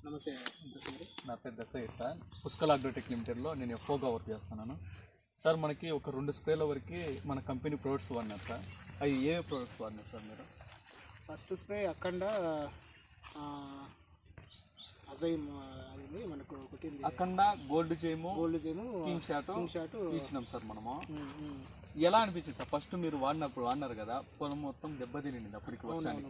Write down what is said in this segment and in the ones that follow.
నమస్తే నా పేరు దత్తయ్య సార్. పుష్కల్ అగ్రోటెక్ లిమిటెడ్లో నేను ఎఫ్ఓగా వర్క్ చేస్తున్నాను సార్. మనకి ఒక 2 స్ప్రేల వరకు మన కంపెనీ ప్రొడక్ట్స్ వాడినారు సార్. అవి ఏ ప్రొడక్ట్స్ వాడినారు సార్ మీరు? ఫస్ట్ స్ప్రే అఖండ అజయ్ అది మనకు కొట్టింది. అఖండ గోల్డ్ జేము కింగ్ షాట్ ఇచ్చినాం సార్ మనము. ఎలా అనిపించింది సార్ ఫస్ట్ మీరు వాడినారు కదా, పొలం మొత్తం దెబ్బతినింది అప్పటికి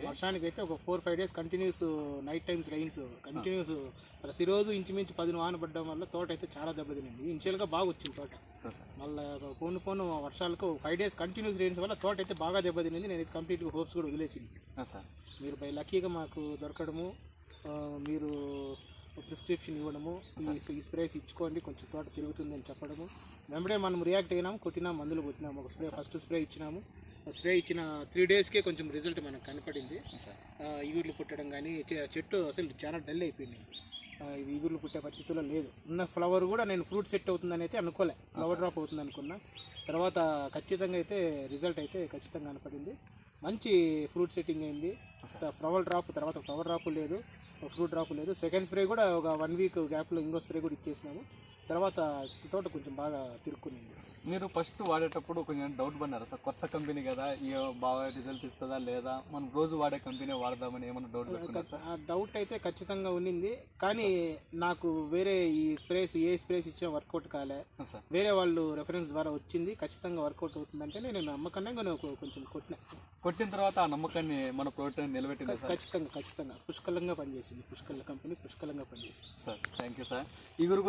వర్షానికి అయితే ఒక 4-5 days continuous night times rains continuous ప్రతిరోజు ఇంచుమించు 10 వాన పడడం వల్ల తోట అయితే చాలా దెబ్బతినింది. ఇనిషియల్గా బాగా వచ్చింది తోట, మళ్ళీ పోను వర్షాలకు 5 డేస్ కంటిన్యూస్ రైన్స్ వల్ల తోట అయితే బాగా దెబ్బతినింది. నేను కంప్లీట్గా హోప్స్ కూడా వదిలేసింది సార్. మీరు బై లక్కీగా మాకు దొరకడము, మీరు ప్రిస్క్రిప్షన్ ఇవ్వడము, ఈ స్ప్రేస్ ఇచ్చుకోండి కొంచెం తోట తిరుగుతుంది అని చెప్పడము, వెంబడే మనం రియాక్ట్ అయినాము, కొట్టినాము, మందులు కొట్టినాము. ఒక ఫస్ట్ స్ప్రే ఇచ్చినాము. స్ప్రే ఇచ్చిన 3 డేస్కే కొంచెం రిజల్ట్ మనకు కనపడింది. ఈగుర్లు పుట్టడం కానీ చెట్టు అసలు చాలా డల్ అయిపోయింది. ఇది ఈగుర్లు పుట్టే పరిస్థితుల్లో లేదు. ఉన్న ఫ్లవర్ కూడా నేను ఫ్రూట్ సెట్ అవుతుందని అయితే అనుకోలే, ఫ్లవర్ డ్రాప్ అవుతుంది అనుకున్నా. తర్వాత ఖచ్చితంగా అయితే రిజల్ట్ అయితే ఖచ్చితంగా కనపడింది. మంచి ఫ్రూట్ సెట్టింగ్ అయింది. ఫ్లవర్ డ్రాప్ లేదు, ఫ్రూట్ డ్రాప్ లేదు. సెకండ్ స్ప్రే కూడా ఒక 1 వీక్ గ్యాప్లో ఇంకో స్ప్రే కూడా ఇచ్చేసినాము. తర్వాత తోట కొంచెం బాగా తిరుక్కునింది. మీరు ఫస్ట్ వాడేటప్పుడు కొంచెం డౌట్ పడినారా సార్? కొత్త కంపెనీ కదా, బాగా రిజల్ట్ ఇస్తుందా లేదా, మనం రోజు వాడే కంపెనీ వాడదామని ఏమన్నా డౌట్ పెట్టుకున్నారా సార్? డౌట్ అయితే ఖచ్చితంగా ఉండింది, కానీ నాకు వేరే ఈ స్ప్రేస్ ఏ స్ప్రేస్ ఇచ్చా వర్కౌట్ కాలే. వేరే వాళ్ళు రెఫరెన్స్ ద్వారా వచ్చింది, ఖచ్చితంగా వర్కౌట్ అవుతుందంటే నేను నమ్మకంగా కొంచెం కొట్టిన తర్వాత ఆ నమ్మకాన్ని మన ప్రోడక్ట్ నిలబెట్టింది సార్. ఖచ్చితంగా పుష్కలంగా పనిచేసింది. కంపెనీ పుష్కలంగా పనిచేసింది సార్. Thank you sir. ఇగురు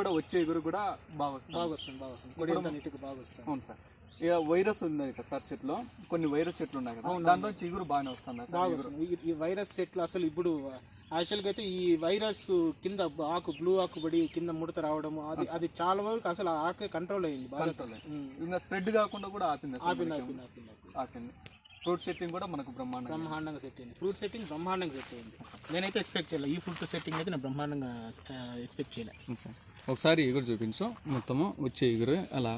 కూడా బాగా వస్తుంది. అవును సార్. ఇక వైరస్ ఉన్నాయి కదా సార్ చెట్లు, కొన్ని వైరస్ చెట్లు ఉన్నాయి కదా, దాంట్లో చిగురు బాగానే వస్తుంది. ఈ వైరస్ చెట్లు అసలు ఇప్పుడు యాక్చువల్గా అయితే ఈ వైరస్ కింద ఆకు బ్లూ ఆకు పడి కింద ముడత రావడము, అది చాలా వరకు అసలు ఆకే కంట్రోల్ అయింది. ఇంకా స్ప్రెడ్ కాకుండా కూడా ఆపింది. ఫ్రూట్ సెట్టింగ్ కూడా మనకు బ్రహ్మాండంగా సెట్ అయింది. ఫ్రూట్ సెట్టింగ్ బ్రహ్మాండంగా సెట్ అయింది. నేనైతే ఎక్స్పెక్ట్ చేయలేదు, ఈ ఫ్రూట్ సెట్టింగ్ అయితే నేను బ్రహ్మాండంగా ఎక్స్పెక్ట్ చేయలేదు సార్. ఒకసారి ఇగురు చూపించు, మొత్తము వచ్చే ఇగురు అలా.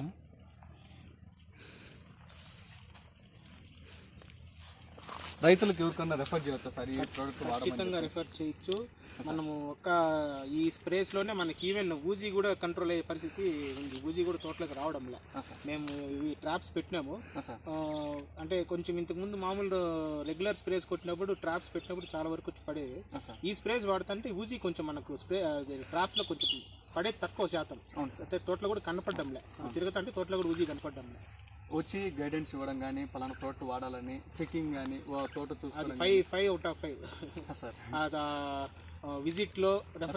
రైతులకు ఎవరికన్నా రెఫర్ చేయొచ్చా సార్ ఈ ప్రోడక్ట్? ఖచ్చితంగా రెఫర్ చేయొచ్చు. మనము ఈ స్ప్రేస్లోనే మనకి ఈవెన్ ఊజీ కూడా కంట్రోల్ అయ్యే పరిస్థితి ఉంది. ఊజీ కూడా తోటలోకి రావడంలా. మేము ఇవి ట్రాప్స్ పెట్టినాము. అంటే కొంచెం ఇంతకుముందు మామూలు రెగ్యులర్ స్ప్రేస్ కొట్టినప్పుడు ట్రాప్స్ పెట్టినప్పుడు చాలా వరకు పడేది. ఈ స్ప్రేస్ వాడుతుంటే ఊజీ కొంచెం మనకు ట్రాప్స్లో కొంచెం పడేది తక్కువ శాతం. అంటే తోటలో కూడా కనపడడంలే, తిరుగుతుంటే తోటలో కూడా ఊజీ కనపడడంలే. వచ్చి గైడెన్స్ ఇవ్వడం కానీ, పలానా ప్రోడక్ట్ వాడాలని చెకింగ్ కానీ, తోట చూసి 5 out of 5 సార్. విజిట్లో